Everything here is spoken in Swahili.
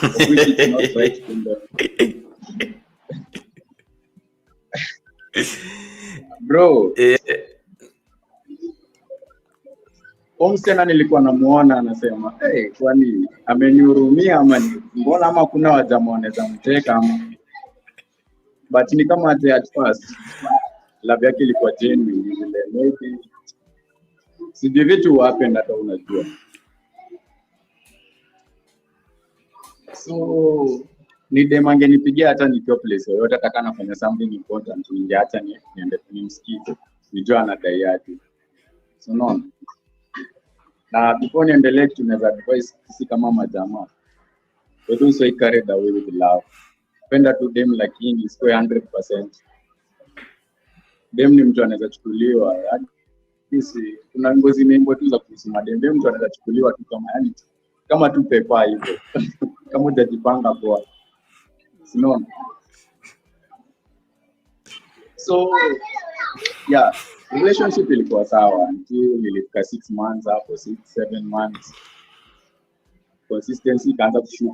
of which it's not right in the bro. Msichana nilikuwa namuona anasema, hey, kwani amenihurumia ama mbona ama kuna wajamaa wanaweza mteka ama, but ni kama at first love yake ilikuwa genuine vile maybe sijui vitu happen hata unajua. So ni dem angenipigia hata nikiwa place yoyote, hata nafanya something important ningeacha niende nimsikize nijue anadai aje. So no. Na before niendelee tunaweza advise sisi kama majamaa, don't so carried away with love. Penda tu dem lakini sio 100%. Dem ni mtu anaweza chukuliwa, yani sisi kuna ngozi mengi tu za kusema dem mtu anaweza chukuliwa tu kama yani kama tu pepa hivyo. Kama hujajipanga poa. Sinaona. So yeah, relationship ilikuwa sawa until nilifika 6 months hapo 6-7 months. Consistency kaanza kushuka.